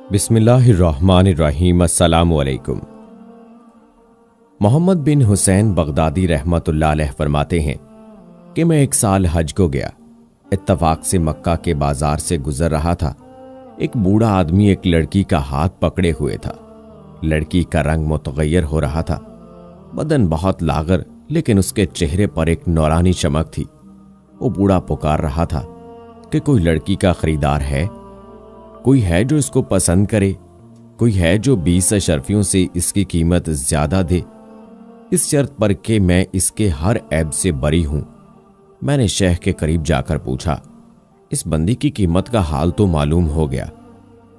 بسم اللہ الرحمن الرحیم۔ السلام علیکم۔ محمد بن حسین بغدادی رحمۃ اللہ علیہ فرماتے ہیں کہ میں ایک سال حج کو گیا۔ اتفاق سے مکہ کے بازار سے گزر رہا تھا۔ ایک بوڑھا آدمی ایک لڑکی کا ہاتھ پکڑے ہوئے تھا۔ لڑکی کا رنگ متغیر ہو رہا تھا، بدن بہت لاغر، لیکن اس کے چہرے پر ایک نورانی چمک تھی۔ وہ بوڑھا پکار رہا تھا کہ کوئی لڑکی کا خریدار ہے، کوئی ہے جو اس کو پسند کرے، کوئی ہے جو 20 اشرفیوں سے اس کی قیمت زیادہ دے، اس شرط پر کہ میں اس کے ہر عیب سے بری ہوں۔ میں نے شیخ کے قریب جا کر پوچھا، اس بندی کی قیمت کا حال تو معلوم ہو گیا،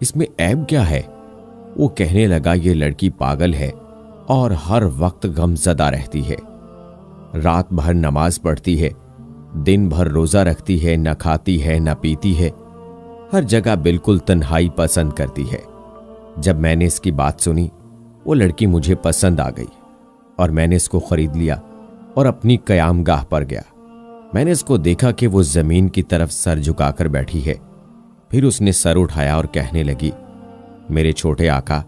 اس میں عیب کیا ہے؟ وہ کہنے لگا، یہ لڑکی پاگل ہے اور ہر وقت غم زدہ رہتی ہے، رات بھر نماز پڑھتی ہے، دن بھر روزہ رکھتی ہے، نہ کھاتی ہے نہ پیتی ہے، ہر جگہ بالکل تنہائی پسند کرتی ہے۔ جب میں نے اس کی بات سنی، وہ لڑکی مجھے پسند آ گئی اور میں نے اس کو خرید لیا اور اپنی قیام گاہ پر گیا۔ میں نے اس کو دیکھا کہ وہ زمین کی طرف سر جھکا کر بیٹھی ہے۔ پھر اس نے سر اٹھایا اور کہنے لگی، میرے چھوٹے آقا،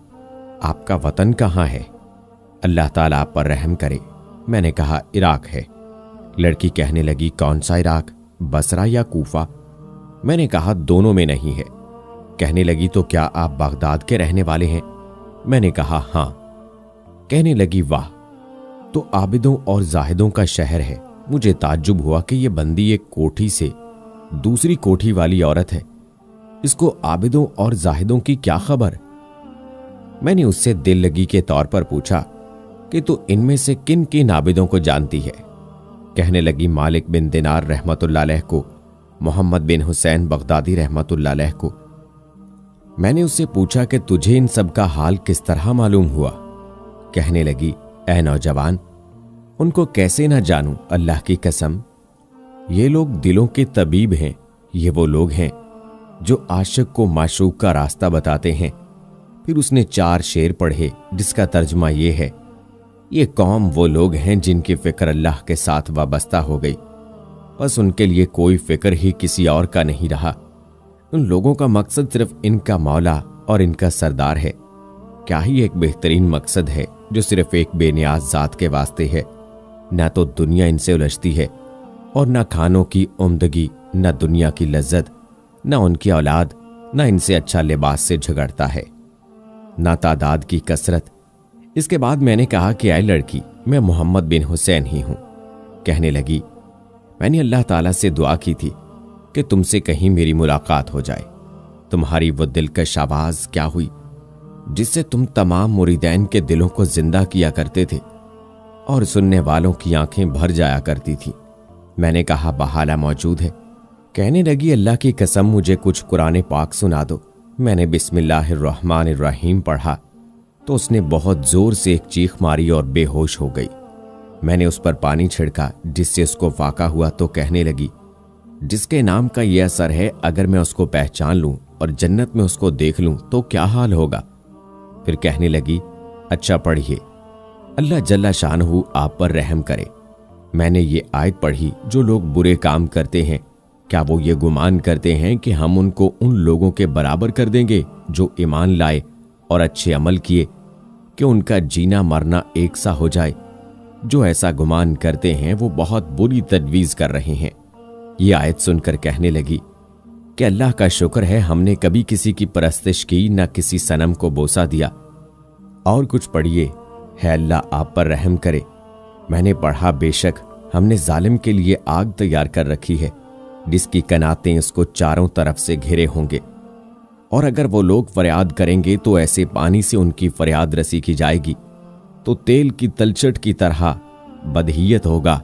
آپ کا وطن کہاں ہے؟ اللہ تعالیٰ آپ پر رحم کرے۔ میں نے کہا، عراق ہے۔ لڑکی کہنے لگی، کون سا عراق، بصرہ یا کوفہ؟ میں نے کہا، دونوں میں نہیں ہے۔ کہنے لگی، تو کیا آپ بغداد کے رہنے والے ہیں؟ میں نے کہا، ہاں۔ کہنے لگی، واہ، تو عابدوں اور زاہدوں کا شہر ہے۔ مجھے تعجب ہوا کہ یہ بندی ایک کوٹھی سے دوسری کوٹھی والی عورت ہے، اس کو عابدوں اور زاہدوں کی کیا خبر؟ میں نے اس سے دل لگی کے طور پر پوچھا کہ تو ان میں سے کن کن عابدوں کو جانتی ہے؟ کہنے لگی، مالک بن دینار رحمۃ اللہ علیہ کو، محمد بن حسین بغدادی رحمۃ اللہ علیہ کو۔ میں نے اس سے پوچھا کہ تجھے ان سب کا حال کس طرح معلوم ہوا؟ کہنے لگی، اے نوجوان، ان کو کیسے نہ جانوں، اللہ کی قسم، یہ لوگ دلوں کے طبیب ہیں۔ یہ وہ لوگ ہیں جو عاشق کو معشوق کا راستہ بتاتے ہیں۔ پھر اس نے 4 شعر پڑھے جس کا ترجمہ یہ ہے، یہ قوم وہ لوگ ہیں جن کی فکر اللہ کے ساتھ وابستہ ہو گئی، بس ان کے لیے کوئی فکر ہی کسی اور کا نہیں رہا۔ ان لوگوں کا مقصد صرف ان کا مولا اور ان کا سردار ہے۔ کیا ہی ایک بہترین مقصد ہے جو صرف ایک بے نیاز ذات کے واسطے ہے۔ نہ تو دنیا ان سے الجھتی ہے، اور نہ کھانوں کی عمدگی، نہ دنیا کی لذت، نہ ان کی اولاد، نہ ان سے اچھا لباس سے جھگڑتا ہے، نہ تعداد کی کثرت۔ اس کے بعد میں نے کہا کہ اے لڑکی، میں محمد بن حسین ہی ہوں۔ کہنے لگی، میں نے اللہ تعالیٰ سے دعا کی تھی کہ تم سے کہیں میری ملاقات ہو جائے۔ تمہاری وہ دلکش آواز کیا ہوئی جس سے تم تمام مریدین کے دلوں کو زندہ کیا کرتے تھے اور سننے والوں کی آنکھیں بھر جایا کرتی تھی۔ میں نے کہا، بحالہ موجود ہے۔ کہنے لگی، اللہ کی قسم، مجھے کچھ قرآن پاک سنا دو۔ میں نے بسم اللہ الرحمن الرحیم پڑھا تو اس نے بہت زور سے ایک چیخ ماری اور بے ہوش ہو گئی۔ میں نے اس پر پانی چھڑکا جس سے اس کو فاقہ ہوا تو کہنے لگی، جس کے نام کا یہ اثر ہے، اگر میں اس کو پہچان لوں اور جنت میں اس کو دیکھ لوں تو کیا حال ہوگا؟ پھر کہنے لگی، اچھا پڑھیے، اللہ جل شانہ آپ پر رحم کرے۔ میں نے یہ آیت پڑھی، جو لوگ برے کام کرتے ہیں، کیا وہ یہ گمان کرتے ہیں کہ ہم ان کو ان لوگوں کے برابر کر دیں گے جو ایمان لائے اور اچھے عمل کیے، کہ ان کا جینا مرنا ایک سا ہو جائے؟ جو ایسا گمان کرتے ہیں وہ بہت بری تجویز کر رہے ہیں۔ یہ آیت سن کر کہنے لگی کہ اللہ کا شکر ہے، ہم نے کبھی کسی کی پرستش کی، نہ کسی صنم کو بوسہ دیا۔ اور کچھ پڑھیے، ہے اللہ آپ پر رحم کرے۔ میں نے پڑھا، بے شک ہم نے ظالم کے لیے آگ تیار کر رکھی ہے جس کی کناتیں اس کو چاروں طرف سے گھرے ہوں گے، اور اگر وہ لوگ فریاد کریں گے تو ایسے پانی سے ان کی فریاد رسی کی جائے گی تو تیل کی تلچھٹ کی طرح بدہیت ہوگا،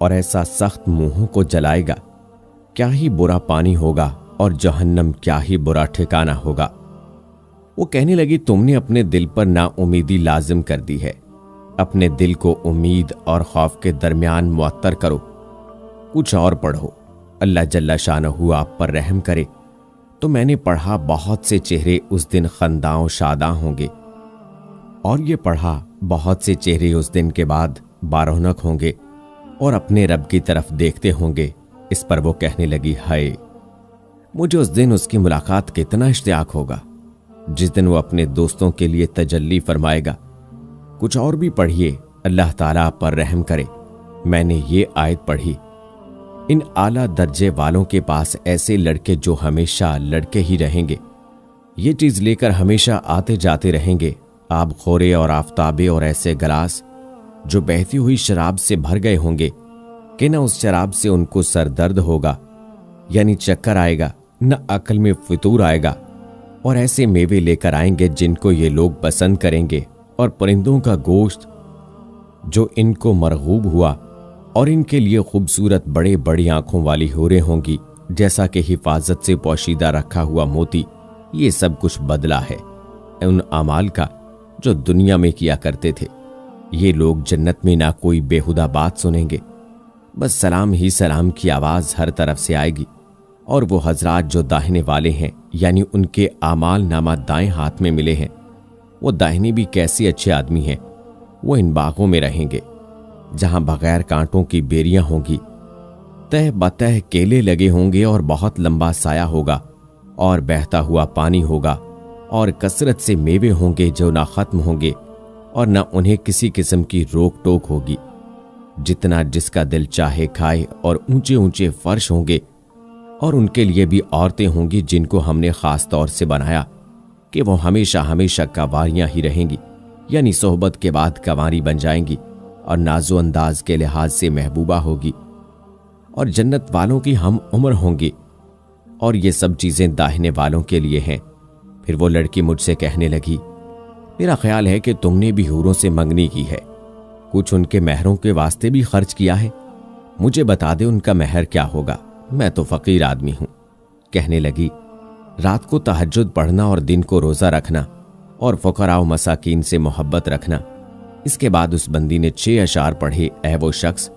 اور ایسا سخت منہوں کو جلائے گا۔ کیا ہی برا پانی ہوگا، اور جہنم کیا ہی برا ٹھکانہ ہوگا۔ وہ کہنے لگی، تم نے اپنے دل پر نا امیدی لازم کر دی ہے، اپنے دل کو امید اور خوف کے درمیان معطر کرو، کچھ اور پڑھو، اللہ جل شانہ آپ پر رحم کرے۔ تو میں نے پڑھا، بہت سے چہرے اس دن خنداں و شاداں ہوں گے، اور یہ پڑھا، بہت سے چہرے اس دن کے بعد بارونق ہوں گے اور اپنے رب کی طرف دیکھتے ہوں گے۔ اس پر وہ کہنے لگی، ہائے، مجھے اس دن اس کی ملاقات کتنا اشتیاق ہوگا، جس دن وہ اپنے دوستوں کے لیے تجلی فرمائے گا۔ کچھ اور بھی پڑھیے، اللہ تعالیٰ پر رحم کرے۔ میں نے یہ آیت پڑھی، ان اعلیٰ درجے والوں کے پاس ایسے لڑکے جو ہمیشہ لڑکے ہی رہیں گے، یہ چیز لے کر ہمیشہ آتے جاتے رہیں گے، آب خورے اور آفتابے اور ایسے گلاس جو بہتی ہوئی شراب سے بھر گئے ہوں گے کہ نہ اس شراب سے ان کو سر درد ہوگا، یعنی چکر آئے گا، نہ عقل میں فطور آئے گا، اور ایسے میوے لے کر آئیں گے جن کو یہ لوگ پسند کریں گے، اور پرندوں کا گوشت جو ان کو مرغوب ہوا، اور ان کے لیے خوبصورت بڑے بڑی آنکھوں والی حوریں ہوں گی، جیسا کہ حفاظت سے پوشیدہ رکھا ہوا موتی۔ یہ سب کچھ بدلہ ہے ان اعمال کا جو دنیا میں کیا کرتے تھے۔ یہ لوگ جنت میں نہ کوئی بیہودہ بات سنیں گے، بس سلام ہی سلام کی آواز ہر طرف سے آئے گی، اور وہ حضرات جو داہنے والے ہیں، یعنی ان کے اعمال نامہ دائیں ہاتھ میں ملے ہیں، وہ داہنے بھی کیسے اچھے آدمی ہیں، وہ ان باغوں میں رہیں گے جہاں بغیر کانٹوں کی بیریاں ہوں گی، تہ بتہ کیلے لگے ہوں گے، اور بہت لمبا سایہ ہوگا، اور بہتا ہوا پانی ہوگا، اور کثرت سے میوے ہوں گے جو نہ ختم ہوں گے، اور نہ انہیں کسی قسم کی روک ٹوک ہوگی، جتنا جس کا دل چاہے کھائے، اور اونچے اونچے فرش ہوں گے، اور ان کے لیے بھی عورتیں ہوں گی جن کو ہم نے خاص طور سے بنایا کہ وہ ہمیشہ ہمیشہ کنواریاں ہی رہیں گی، یعنی صحبت کے بعد کنواری بن جائیں گی، اور ناز و انداز کے لحاظ سے محبوبہ ہوگی، اور جنت والوں کی ہم عمر ہوں گی، اور یہ سب چیزیں داہنے والوں کے لیے ہیں۔ پھر وہ لڑکی مجھ سے کہنے لگی، میرا خیال ہے کہ تم نے بھی حوروں سے منگنی کی ہے، کچھ ان کے مہروں کے واسطے بھی خرچ کیا ہے، مجھے بتا دے ان کا مہر کیا ہوگا، میں تو فقیر آدمی ہوں۔ کہنے لگی، رات کو تہجد پڑھنا اور دن کو روزہ رکھنا، اور فقراء و مساکین سے محبت رکھنا۔ اس کے بعد اس بندی نے 6 اشعار پڑھے۔ اے وہ شخص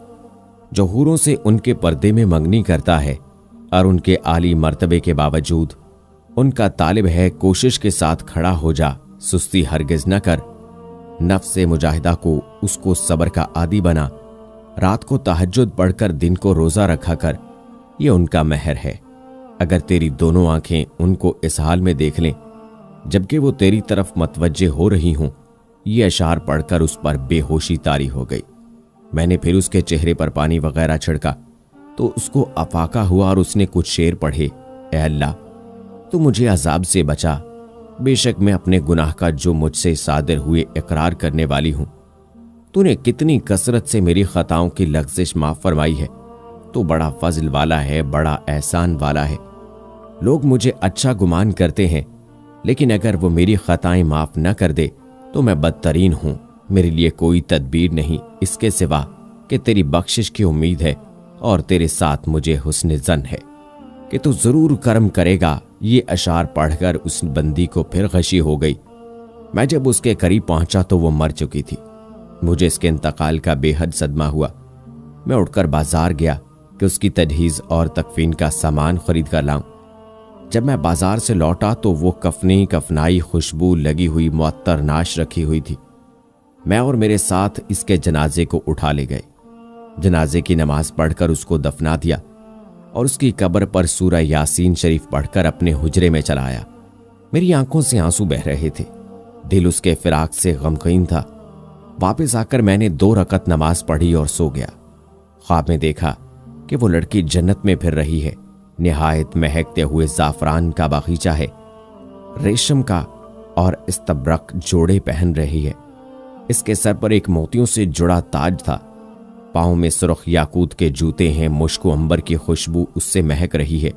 جو حوروں سے ان کے پردے میں منگنی کرتا ہے اور ان کے عالی مرتبے کے باوجود ان کا طالب ہے، کوشش کے ساتھ کھڑا ہو جا، سستی ہرگز نہ کر، نفس مجاہدہ کو اس کو صبر کا عادی بنا، رات کو تہجد پڑھ کر دن کو روزہ رکھا کر، یہ ان کا مہر ہے۔ اگر تیری دونوں آنکھیں ان کو اس حال میں دیکھ لیں جبکہ وہ تیری طرف متوجہ ہو رہی ہوں، یہ اشعار پڑھ کر اس پر بے ہوشی طاری ہو گئی۔ میں نے پھر اس کے چہرے پر پانی وغیرہ چھڑکا تو اس کو افاقہ ہوا، اور اس نے کچھ شعر پڑھے۔ اے اللہ، تو مجھے عذاب سے بچا، بے شک میں اپنے گناہ کا جو مجھ سے صادر ہوئے اقرار کرنے والی ہوں۔ تو نے کتنی کثرت سے میری خطاؤں کی لغزش معاف فرمائی ہے، تو بڑا فضل والا ہے، بڑا احسان والا ہے۔ لوگ مجھے اچھا گمان کرتے ہیں، لیکن اگر وہ میری خطائیں معاف نہ کر دے تو میں بدترین ہوں۔ میرے لیے کوئی تدبیر نہیں اس کے سوا کہ تیری بخشش کی امید ہے، اور تیرے ساتھ مجھے حسن ظن ہے کہ تو ضرور کرم کرے گا۔ یہ اشعار پڑھ کر اس بندی کو پھر غشی ہو گئی۔ میں جب اس کے قریب پہنچا تو وہ مر چکی تھی۔ مجھے اس کے انتقال کا بے حد صدمہ ہوا۔ میں اٹھ کر بازار گیا کہ اس کی تجہیز اور تکفین کا سامان خرید کر لاؤں۔ جب میں بازار سے لوٹا تو وہ کفنی کفنائی خوشبو لگی ہوئی معطر ناش رکھی ہوئی تھی۔ میں اور میرے ساتھ اس کے جنازے کو اٹھا لے گئے، جنازے کی نماز پڑھ کر اس کو دفنا دیا، اور اس کی قبر پر سورہ یاسین شریف پڑھ کر اپنے حجرے میں چلا آیا۔ میری آنکھوں سے آنسو بہ رہے تھے، دل اس کے فراق سے غمگین تھا۔ واپس آ کر میں نے 2 رکعت نماز پڑھی اور سو گیا۔ خواب میں دیکھا کہ وہ لڑکی جنت میں پھر رہی ہے، نہایت مہکتے ہوئے زعفران کا باغیچہ ہے، ریشم کا اور استبرق جوڑے پہن رہی ہے۔ اس کے سر پر ایک موتیوں سے جڑا تاج تھا، پاؤں میں سرخ یاقوت کے جوتے ہیں، مشک و عنبر کی خوشبو اس سے مہک رہی ہے۔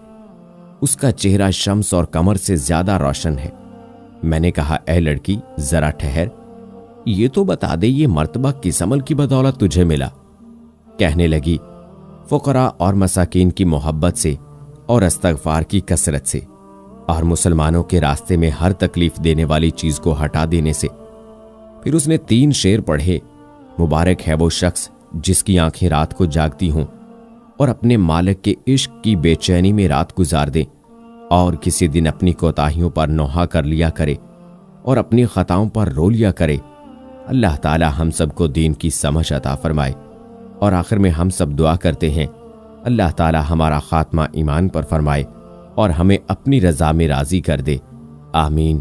اس کا چہرہ شمس اور قمر سے زیادہ روشن ہے۔ میں نے کہا، اے لڑکی ذرا ٹھہر، یہ تو بتا دے یہ مرتبہ کس عمل کی بدولت تجھے ملا؟ کہنے لگی، فقراء اور مساکین کی محبت سے اور استغفار کی کثرت سے، اور مسلمانوں کے راستے میں ہر تکلیف دینے والی چیز کو ہٹا دینے سے۔ پھر اس نے 3 شعر پڑھے۔ مبارک ہے وہ شخص جس کی آنکھیں رات کو جاگتی ہوں اور اپنے مالک کے عشق کی بے چینی میں رات گزار دے، اور کسی دن اپنی کوتاہیوں پر نوحہ کر لیا کرے اور اپنی خطاؤں پر رو لیا کرے۔ اللہ تعالی ہم سب کو دین کی سمجھ عطا فرمائے۔ اور آخر میں ہم سب دعا کرتے ہیں، اللہ تعالی ہمارا خاتمہ ایمان پر فرمائے اور ہمیں اپنی رضا میں راضی کر دے، آمین